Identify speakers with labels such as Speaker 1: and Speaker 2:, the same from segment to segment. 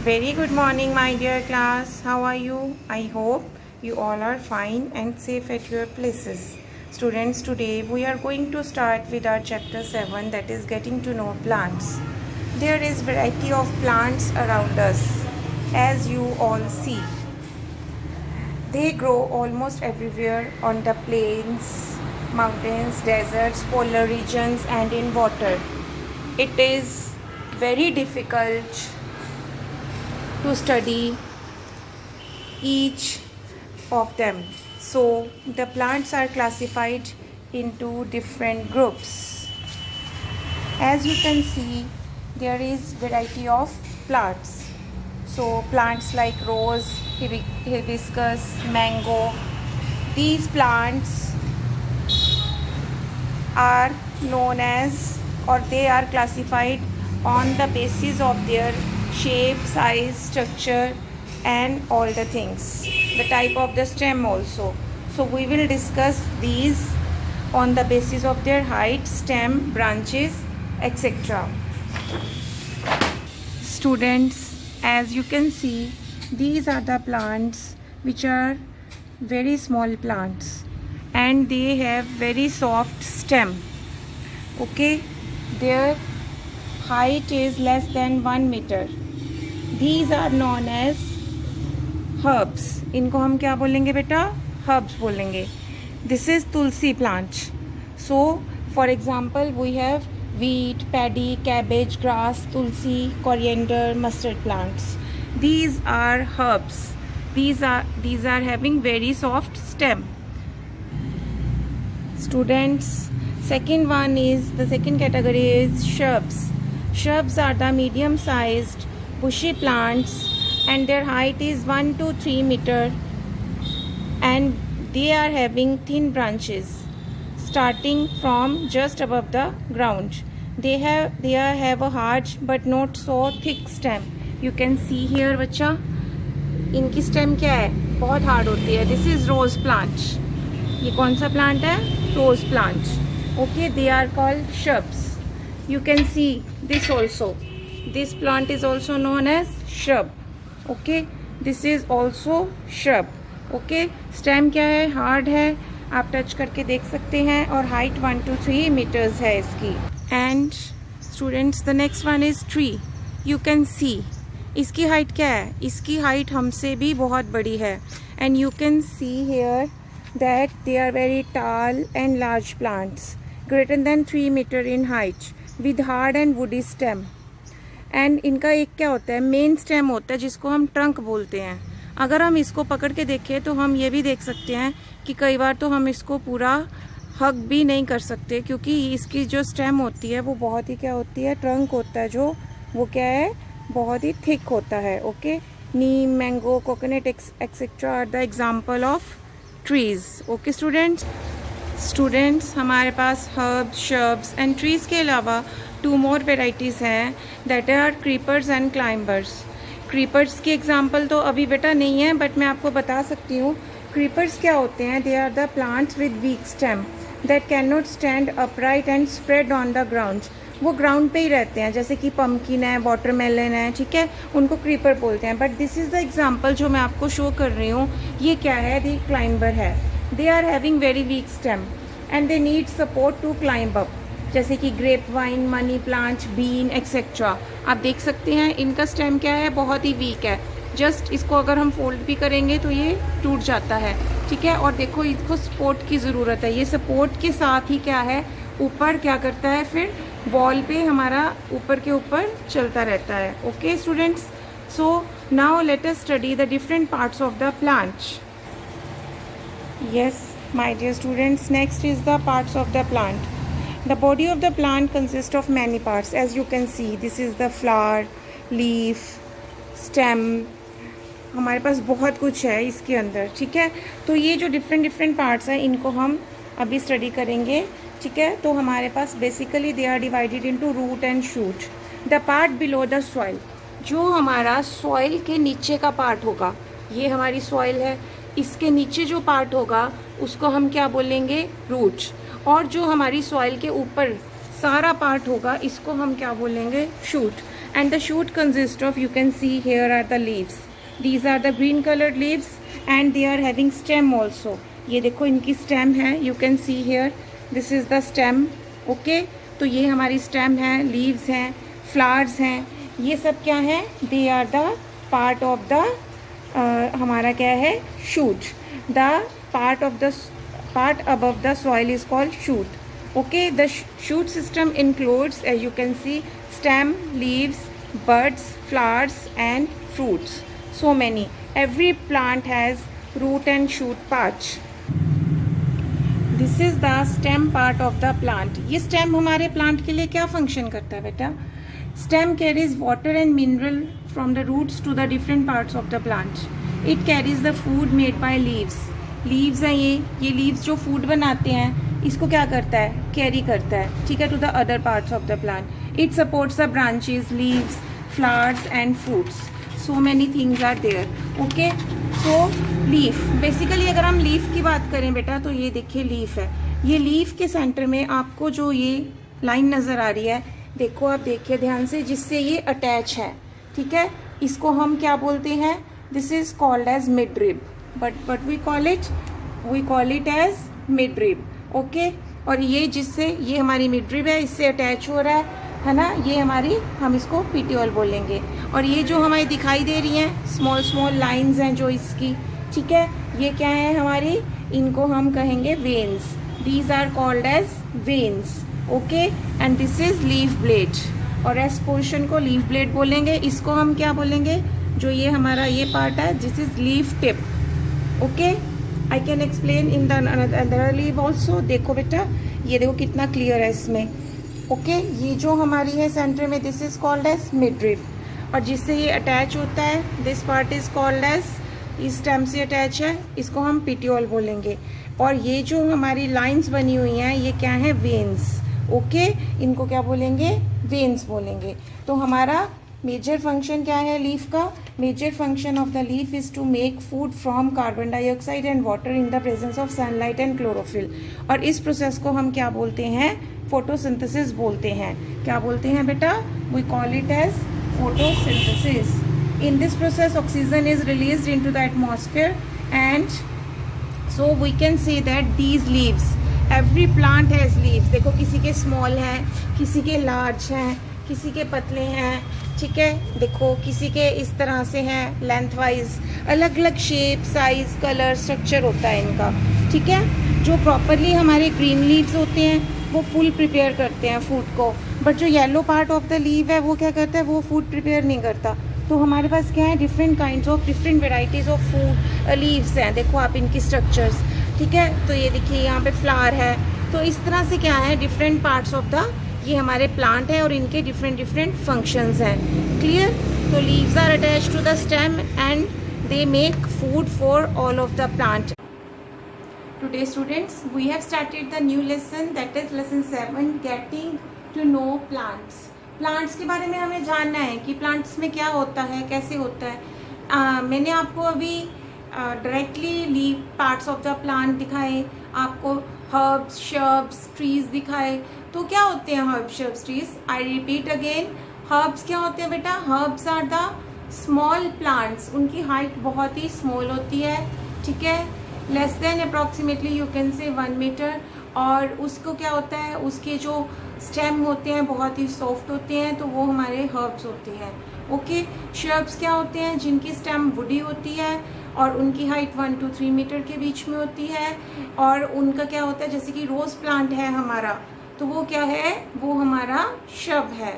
Speaker 1: Very good morning, my dear class. How are you? I hope you all are fine and safe at your places. Students, today we are going to start with our chapter 7, that is getting to know plants. There is variety of plants around us, as you all see. They grow almost everywhere on the plains, mountains, deserts, polar regions and in water. It is very difficult to study each of them. So the plants are classified into different groups. As you can see, there is variety of plants. So plants like rose, hibiscus, mango, these plants are known as, or they are classified on the basis of their shape, size, structure and all the things, the type of the stem also. So we will discuss these on the basis of their height, stem, branches, etc. Students, as you can see, these are the plants which are very small plants and they have very soft stem. Okay, their height is less than 1 meter. These are known as herbs. इनको हम क्या बोलेंगे बेटा? Herbs बोलेंगे. This is tulsi plant. So, for example, we have wheat, paddy, cabbage, grass, tulsi, coriander, mustard plants. These are herbs. These are having very soft stem. Students, the second category is shrubs. Shrubs are the medium-sized bushy plants and their height is 1 to 3 meter and they are having thin branches starting from just above the ground. They have a hard but not so thick stem. You can see here बच्चा, इनकी stem क्या है? बहुत hard होती है. This is rose plant. ये कौन सा plant है? Rose plant. Okay, they are called shrubs. You can see this also. This plant is also known as shrub. Okay, this is also shrub. Okay, stem क्या है? Hard है, आप touch करके देख सकते हैं और height 1 to 3 meters है इसकी. And students, the next one is tree. You can see इसकी height क्या है? इसकी height हमसे भी बहुत बड़ी है. And you can see here that they are very tall and large plants, greater than 3 meter in height, with hard and woody stem. And इनका एक क्या होता है, मेन स्टेम होता है जिसको हम ट्रंक बोलते हैं. अगर हम इसको पकड़ के देखें तो हम ये भी देख सकते हैं कि कई बार तो हम इसको पूरा हग भी नहीं कर सकते क्योंकि इसकी जो स्टेम होती है वो बहुत ही क्या होती है, ट्रंक होता है जो वो क्या है, बहुत ही थिक होता है. Okay, neem, mango, coconut etcetera are the example of trees. Okay students, हमारे पास हर्ब्स, श्रब्स एंड ट्रीज के अलावा 2 more varieties हैं, that are creepers and climbers. creepers की एग्जाम्पल तो अभी बेटा नहीं है बट मैं आपको बता सकती हूँ. creepers क्या होते हैं? they are the plants with weak stem that cannot stand upright and spread on the ground. वो ग्राउंड पे ही रहते हैं, जैसे कि पम्पकिन है, वाटरमेलन है, ठीक है, उनको क्रीपर बोलते हैं. But this is the example जो मैं आपको शो कर रही हूँ, ये क्या है? दी क्लाइंबर है. They are having very weak stem and they need support to climb up, जैसे कि grape vine, money plant, bean etcetera. आप देख सकते हैं इनका स्टेम क्या है, बहुत ही वीक है. जस्ट इसको अगर हम फोल्ड भी करेंगे तो ये टूट जाता है, ठीक है. और देखो, इसको सपोर्ट की ज़रूरत है. ये सपोर्ट के साथ ही क्या है, ऊपर क्या करता है, फिर वॉल पे हमारा ऊपर के ऊपर चलता रहता है. Okay students, so now let us study the different parts of the plant. Yes my dear students, next is the parts of the plant. The body of the plant consists of many parts. As you can see, this is the flower, leaf, stem. हमारे पास बहुत कुछ है इसके अंदर, ठीक है. तो ये जो डिफरेंट पार्ट्स हैं इनको हम अभी स्टडी करेंगे, ठीक है. तो हमारे पास basically they are divided into root and shoot. The part below the soil, जो हमारा सॉइल के नीचे का पार्ट होगा, ये हमारी सॉइल है, इसके नीचे जो पार्ट होगा उसको हम क्या बोलेंगे, रूट. और जो हमारी सॉइल के ऊपर सारा पार्ट होगा इसको हम क्या बोलेंगे, shoot. and the shoot consists of, you can see here are the leaves. These are the green colored leaves and they are having stem also. ये देखो इनकी stem है, you can see here, this is the stem. okay, तो ये हमारी stem है, leaves हैं, flowers हैं, ये सब क्या है, they are the part of the हमारा क्या है, shoot. The part above the soil is called shoot. okay, the shoot system includes, as you can see, stem, leaves, buds, flowers and fruits. So many. Every plant has root and shoot parts. This is the stem part of the plant. ये stem हमारे plant के लिए क्या function करता है बेटा? Stem carries water and mineral from the roots to the different parts of the plant. It carries the food made by leaves. Leaves हैं ये leaves जो food बनाते हैं, इसको क्या करता है, कैरी करता है, ठीक है, to the other parts of the plant. It supports the branches, leaves, flowers and fruits. So many things are there. Okay, so leaf, basically अगर हम लीफ की बात करें बेटा तो ये देखिए लीफ है. ये लीफ के सेंटर में आपको जो ये लाइन नज़र आ रही है, देखो आप देखिए ध्यान से, जिससे ये अटैच है, ठीक है, इसको हम क्या बोलते हैं, this is called as mid rib. But we call it as mid rib. Okay, और ये जिससे, ये हमारी मिडरिब है, इससे अटैच हो रहा है ना, ये हमारी, हम इसको पीटियोल बोलेंगे. और ये जो हमारी दिखाई दे रही हैं स्मॉल स्मॉल लाइंस हैं जो इसकी, ठीक है, ये क्या है हमारी, इनको हम कहेंगे veins. These are called as veins. Okay, and this is leaf blade. और एस पोर्शन को लीफ ब्लेड बोलेंगे. इसको हम क्या बोलेंगे, जो ये हमारा ये पार्ट है, this is leaf tip. Okay, I can explain in the other leave also. देखो बेटा, ये देखो कितना क्लियर है इसमें. ओके, ये जो हमारी है सेंटर में, this is called as midrib. और जिससे ये अटैच होता है, this part is called as, इस स्टेम से अटैच है, इसको हम पीटियोल बोलेंगे. और ये जो हमारी लाइंस बनी हुई हैं, ये क्या है, वेन्स. ओके, इनको क्या बोलेंगे, वेन्स बोलेंगे. तो हमारा मेजर फंक्शन क्या है लीफ का, major function of the leaf is to make food from carbon dioxide and water in the presence of sunlight and chlorophyll. और इस प्रोसेस को हम क्या बोलते हैं, फोटोसिंथेसिस बोलते हैं. क्या बोलते हैं बेटा, we call it as photosynthesis. In this process oxygen is released into the atmosphere and so we can say that these leaves, every plant has leaves. देखो किसी के स्मॉल हैं, किसी के लार्ज हैं, किसी के पतले हैं, ठीक है, देखो किसी के इस तरह से हैं लेंथ वाइज, अलग अलग शेप, साइज, कलर, स्ट्रक्चर होता है इनका, ठीक है. जो प्रॉपरली हमारे ग्रीन लीव्स होते हैं वो फुल प्रिपेयर करते हैं फूड को, बट जो yellow part of the leave है वो क्या करता है, वो फूड प्रिपेयर नहीं करता. तो हमारे पास क्या है, different kinds of, different varieties of food leaves हैं. देखो आप इनकी स्ट्रक्चर्स, ठीक है, तो ये देखिए यहाँ पे फ्लावर है. तो इस तरह से क्या है, डिफरेंट पार्ट्स ऑफ द, ये हमारे प्लांट है और इनके डिफरेंट डिफरेंट फंक्शंस हैं. क्लियर. तो leaves are attached to the stem and they make food for all of the plant. Today students, we have started the new lesson, that is lesson 7, getting to know plants. Plants के बारे में हमें जानना है कि plants में क्या होता है, कैसे होता है. मैंने आपको अभी directly leave parts of the plant दिखाए, आपको हर्ब्स, शर्ब्स, ट्रीज दिखाए. तो क्या होते हैं herbs, shrubs, trees? I repeat again, herbs क्या होते हैं बेटा, herbs are the small plants. उनकी हाइट बहुत ही स्मॉल होती है, ठीक है, less than approximately you can say 1 metre. और उसको क्या होता है, उसके जो स्टेम होते हैं बहुत ही सॉफ्ट होते हैं, तो वो हमारे हर्ब्स होते हैं. ओके, शर्ब्स क्या होते हैं, जिनकी स्टेम वुडी होती है और उनकी हाइट 1 to 3 मीटर के बीच में होती है. और उनका क्या होता है, जैसे कि रोज प्लांट है हमारा, तो वो क्या है, वो हमारा शब है.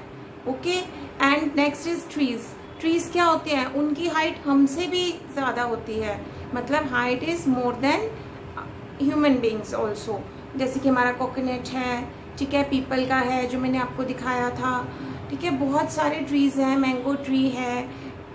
Speaker 1: Okay, and next is trees. Trees क्या होते हैं, उनकी हाइट हमसे भी ज़्यादा होती है, मतलब height is more than human beings also. जैसे कि हमारा कोकोनट है, ठीक है, पीपल का है जो मैंने आपको दिखाया था, ठीक है, बहुत सारे ट्रीज़ हैं, मैंगो ट्री है,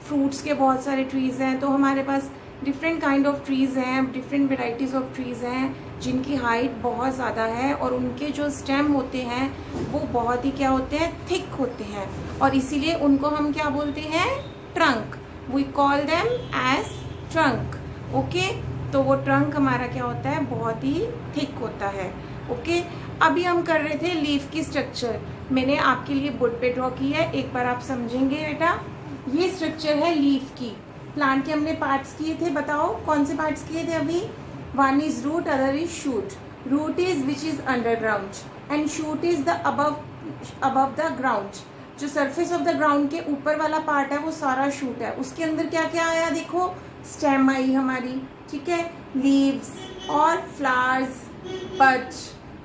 Speaker 1: फ्रूट्स के बहुत सारे ट्रीज़ हैं. तो हमारे पास डिफरेंट काइंड ऑफ ट्रीज़ हैं, डिफरेंट वेराइटीज़ ऑफ ट्रीज़ हैं जिनकी हाइट बहुत ज़्यादा है और उनके जो स्टेम होते हैं वो बहुत ही क्या होते हैं, थिक होते हैं. और इसीलिए उनको हम क्या बोलते हैं, trunk. We call them as trunk. Okay, तो वो ट्रंक हमारा क्या होता है, बहुत ही थिक होता है. ओके, अभी हम कर रहे थे लीफ की स्ट्रक्चर. मैंने आपके लिए बोर्ड पे ड्रॉ की है, एक बार आप समझेंगे बेटा। ये स्ट्रक्चर है लीफ की। प्लांट के हमने पार्ट्स किए थे, बताओ कौन से पार्ट्स किए थे अभी। One is root, other is shoot. Root is which is underground and shoot is the above the ground. जो सरफेस ऑफ द ग्राउंड के ऊपर वाला पार्ट है वो सारा शूट है। उसके अंदर क्या क्या आया देखो, स्टेम आई हमारी, ठीक है, लीव्स और फ्लावर्स, बड,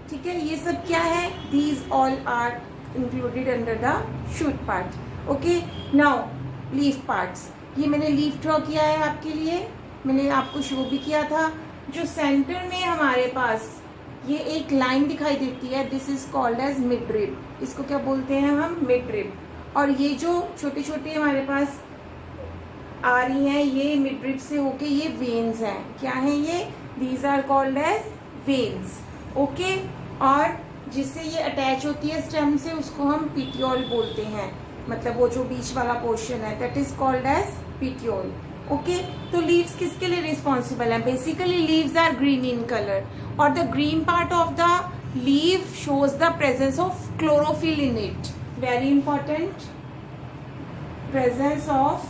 Speaker 1: ठीक है, ये सब क्या है, these all are included under the shoot part. Okay, now leaf parts. ये मैंने लीफ ड्रॉ किया है आपके लिए, मैंने आपको शो भी किया था। जो सेंटर में हमारे पास ये एक लाइन दिखाई देती है, this is called as mid rib. इसको क्या बोलते हैं हम, मिड रिब। और ये जो छोटे छोटे हमारे पास आ रही हैं, ये मिड रिब से होके ये वेन्स हैं। क्या है ये, these are called as veins. Okay, और जिससे ये अटैच होती है स्टेम से, उसको हम पीटियोल बोलते हैं। मतलब वो जो बीच वाला पोर्शन है, that is called as petiole. Okay, तो लीव्स किसके लिए रिस्पॉन्सिबल है, basically leaves are green in colour और the green part of the leaf shows the presence of chlorophyll in it. Very important, presence of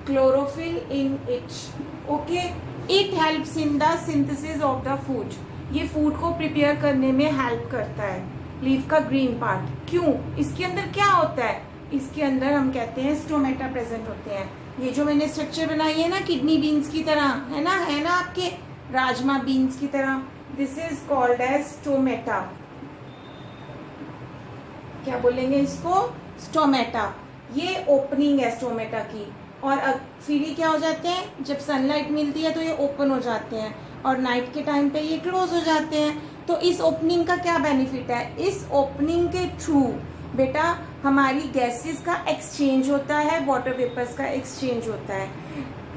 Speaker 1: chlorophyll in it. Okay, it helps in the synthesis of the food. ये food को prepare करने में help करता है leaf का green part. क्यों, इसके अंदर क्या होता है, इसके अंदर हम कहते हैं स्टोमेटा प्रेजेंट होते हैं। ये जो मैंने स्ट्रक्चर बनाई है ना, किडनी बीन्स की तरह, है ना आपके राजमा बीन्स की तरह, this is called as stomata. क्या बोलेंगे इसको, स्टोमेटा। ये ओपनिंग है स्टोमेटा की। और फिर ये क्या हो जाते हैं, जब सनलाइट मिलती है तो ये ओपन हो जाते हैं और नाइट के टाइम पे ये क्लोज हो जाते हैं। तो इस ओपनिंग का क्या बेनिफिट है, इस ओपनिंग के थ्रू बेटा हमारी गैसेस का एक्सचेंज होता है, वाटर वेपर्स का एक्सचेंज होता है।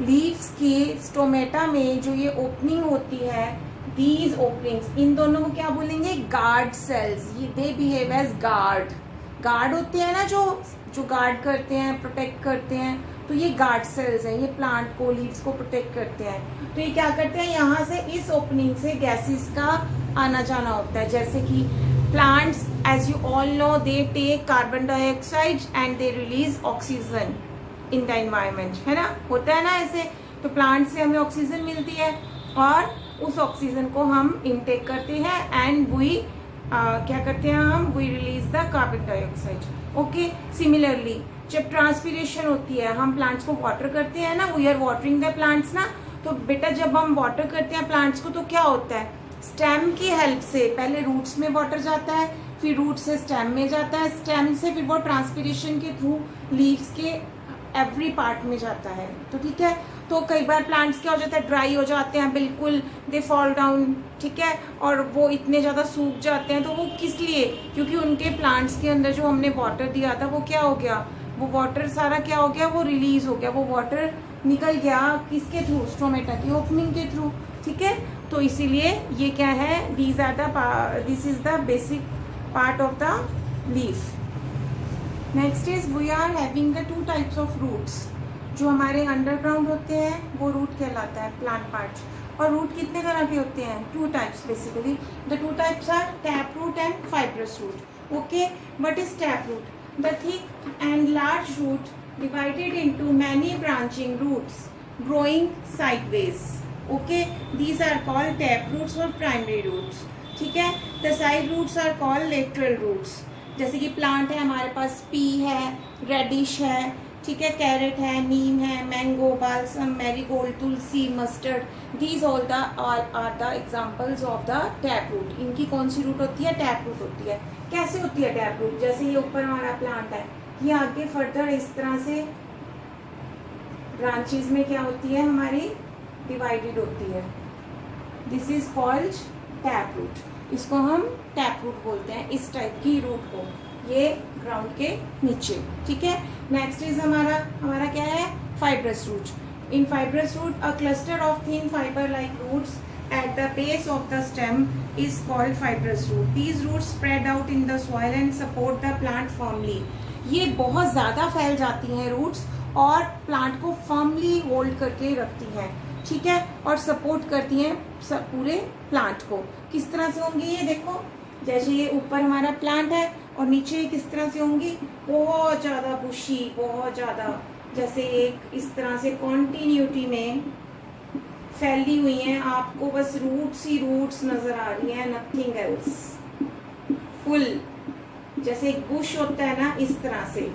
Speaker 1: लीव्स के स्टोमेटा में जो ये ओपनिंग होती है, दीज ओपनिंग्स, इन दोनों को क्या बोलेंगे, गार्ड सेल्स। ये they behave as guard. Guard होते हैं ना, जो गार्ड करते हैं, प्रोटेक्ट करते हैं, तो ये गार्ड सेल्स हैं। ये प्लांट को, लीव्स को प्रोटेक्ट करते हैं। तो ये क्या करते हैं, यहाँ से इस ओपनिंग से गैसेस का आना जाना होता है। जैसे कि plants, as you all know, they take carbon dioxide and they release oxygen in the environment, है ना, होता है ना ऐसे। तो प्लांट से हमें ऑक्सीजन मिलती है और उस ऑक्सीजन को हम इनटेक करते हैं एंड वी क्या करते हैं, हम we release the carbon dioxide. Okay, similarly जब ट्रांसपीरेशन होती है, हम प्लांट्स को वाटर करते हैं ना, we are watering the plants ना। तो बेटा जब हम वाटर करते हैं प्लांट्स को, तो क्या होता है, स्टेम की हेल्प से पहले रूट्स में वाटर जाता है, फिर रूट से स्टेम में जाता है, स्टेम से फिर वो ट्रांसपीरेशन के थ्रू लीव्स के एवरी पार्ट में जाता है। तो ठीक है, तो कई बार प्लांट्स क्या हो जाता है, ड्राई हो जाते हैं बिल्कुल, दे फॉल डाउन, ठीक है, और वो इतने ज़्यादा सूख जाते हैं। तो वो किस लिए, क्योंकि उनके प्लांट्स के अंदर जो हमने वाटर दिया था वो क्या हो गया, वो वाटर सारा क्या हो गया, वो रिलीज हो गया, वो वाटर निकल गया किसके थ्रू, स्टोमेटा की ओपनिंग के थ्रू। ठीक है, तो इसीलिए ये क्या है, this is the basic part of the leaf. Next is we are having the two types of roots. जो हमारे अंडरग्राउंड होते हैं वो रूट कहलाता है, प्लांट पार्ट। और रूट कितने तरह के होते हैं, two types basically. The two types are tap root and fibrous root. Okay, what is tap root? The thick and large root divided into many branching roots growing sideways. Okay, these are called tap roots or primary roots. ठीक है, the side roots are called lateral roots. जैसे कि plant है हमारे पास, P है, reddish है, ठीक है, कैरेट है, नीम है, mango, balsam, marigold, Tulsi, mustard, these all are the examples of the tap root. इनकी कौन सी रूट होती है, टैप रूट होती है। कैसे होती है टैप रूट? जैसे ये ऊपर हमारा प्लांट है, ये आगे फर्दर इस तरह से ब्रांचेस में क्या होती है, हमारी डिवाइडेड होती है। This is called tap root. इसको हम टैप रूट बोलते हैं, इस टाइप की रूट को, ये ग्राउंड के नीचे। ठीक है, नेक्स्ट इज हमारा क्या है, fibrous root. In fibrous root a cluster of thin fibre like roots at the base of the stem is called fibrous root. These roots spread out in the soil and support the plant firmly. ये बहुत ज़्यादा फैल जाती हैं roots और plant को firmly hold करके रखती हैं। ठीक है, और सपोर्ट करती हैं पूरे प्लांट को। किस तरह से होंगी ये देखो, जैसे ये ऊपर हमारा प्लांट है और नीचे किस तरह से होंगी, बहुत ज़्यादा बुशी, बहुत ज़्यादा, जैसे एक इस तरह से कॉन्टिन्यूटी में फैली हुई हैं, आपको बस रूट्स ही रूट्स नजर आ रही हैं, नथिंग एल्स। फुल जैसे एक बुश होता है ना, इस तरह से,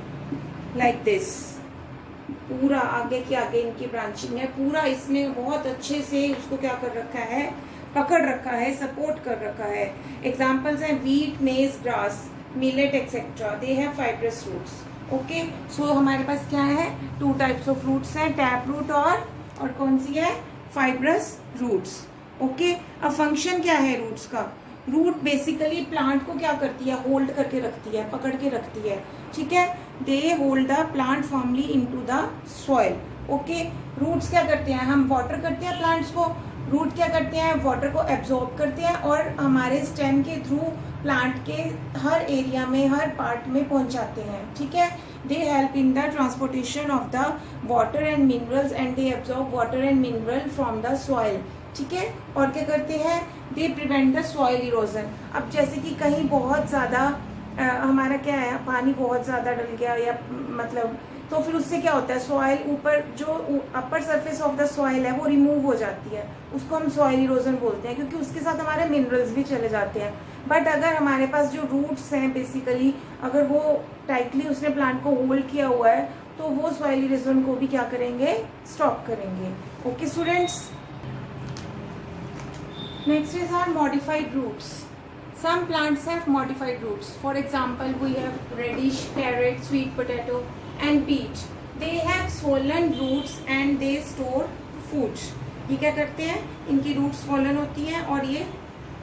Speaker 1: लाइक दिस, पूरा आगे के आगे इनकी ब्रांचिंग है, पूरा इसने बहुत अच्छे से उसको क्या कर रखा है, पकड़ रखा है, सपोर्ट कर रखा है। एग्जाम्पल्स हैं wheat, maize, grass, millet etcetera, they have fibrous roots. Okay, so हमारे पास क्या है, 2 टाइप्स ऑफ रूट्स हैं, टैप रूट और कौन सी है, फाइब्रस रूट्स। ओके, अब फंक्शन क्या है रूट्स का, रूट बेसिकली प्लांट को क्या करती है, होल्ड करके रखती है, पकड़ के रखती है, ठीक है। They hold the plant formally into the soil. Okay, roots क्या करते हैं, हम वाटर करते हैं प्लांट्स को, रूट क्या करते हैं, वाटर को एब्जॉर्ब करते हैं और हमारे स्टेम के थ्रू प्लांट के हर एरिया में, हर पार्ट में पहुंचाते हैं, ठीक है। They help in the transportation of the water and minerals and they absorb water and mineral from the soil, ठीक है। और क्या करते हैं, they prevent the soil erosion. अब जैसे कि कहीं बहुत ज़्यादा हमारा क्या है, पानी बहुत ज़्यादा डल गया या मतलब, तो फिर उससे क्या होता है, सॉइल ऊपर जो upper surface of the soil है वो रिमूव हो जाती है, उसको हम सॉइल इरोजन बोलते हैं, क्योंकि उसके साथ हमारे मिनरल्स भी चले जाते हैं। बट अगर हमारे पास जो रूट्स हैं बेसिकली, अगर वो टाइटली उसने प्लांट को होल्ड किया हुआ है, तो वो सॉइल इरोजन को भी क्या करेंगे, स्टॉप करेंगे। Okay students, next is our modified roots. Some plants have modified roots. For example, we have radish, carrot, sweet potato and beet. They have swollen roots and they store food. ये क्या करते हैं, इनकी roots swollen होती हैं और ये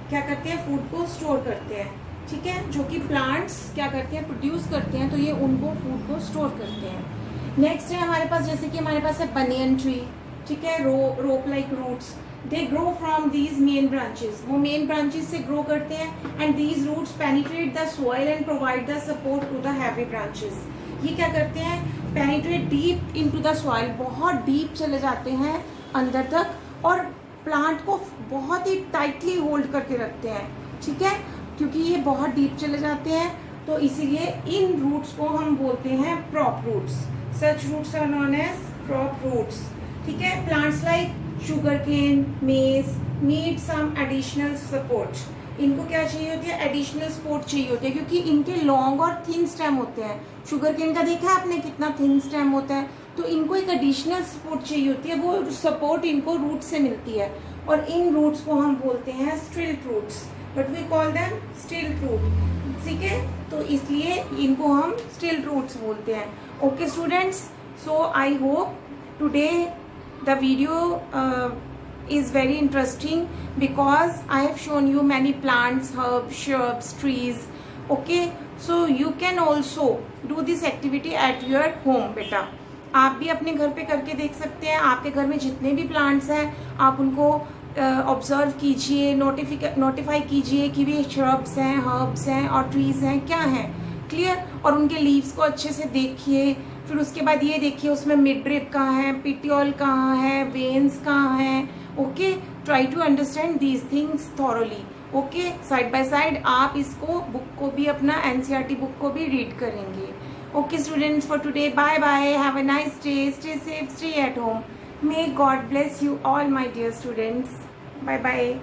Speaker 1: क्या करते हैं, फूड को स्टोर करते हैं, ठीक है। जो कि प्लांट्स क्या करते हैं, प्रोड्यूस करते हैं, तो ये उनको फूड को स्टोर करते हैं। नेक्स्ट है हमारे पास, जैसे कि हमारे पास है बनियन ट्री, ठीक है, rope like roots. They grow from these main branches, वो मेन ब्रांचेस से ग्रो करते हैं and these roots penetrate the soil and provide the support to the heavy branches. ये क्या करते हैं, penetrate deep into the soil, बहुत deep चले जाते हैं अंदर तक और प्लांट को बहुत ही टाइटली होल्ड करके रखते हैं, ठीक है। क्योंकि ये बहुत डीप चले जाते हैं तो इसीलिए इन रूट्स को हम बोलते हैं prop roots. Such roots are known as prop roots, ठीक है। प्लांट्स लाइक शुगर केन, मेज नीड सम एडिशनल सपोर्ट। इनको क्या चाहिए होती है, एडिशनल सपोर्ट चाहिए होती है, क्योंकि इनके लॉन्ग और थिन स्टेम होते हैं। शुगर केन का देखा है आपने कितना थिन स्टेम होता है, तो इनको एक एडिशनल सपोर्ट चाहिए होती है, वो सपोर्ट इनको रूट से मिलती है और इन रूट्स को हम बोलते हैं stilt roots, but we call them stilt root, ठीक है। तो इसलिए इनको हम स्टिल्ट रूट्स बोलते हैं। Okay students, so I hope today the video is very interesting because I have shown you many plants, herbs, shrubs, trees. Okay, so you can also do this activity at your home बेटा, आप भी अपने घर पे करके देख सकते हैं। आपके घर में जितने भी प्लांट्स हैं आप उनको ऑब्जर्व कीजिए, नोटिफाई कीजिए कि भी श्रब्स हैं, हर्ब्स हैं और ट्रीज हैं, क्या हैं, क्लियर। और उनके लीव्स को अच्छे से देखिए, फिर उसके बाद ये देखिए उसमें मिडरिप कहाँ है, पिटियोल कहाँ है, वेन्स कहाँ हैं। Okay, try to understand these things thoroughly. Okay, side by side आप इसको बुक को भी, अपना एनसीईआरटी बुक को भी रीड करेंगे। Okay students, for today bye bye, have a nice day, stay safe, stay at home, may God bless you all my dear students, bye bye.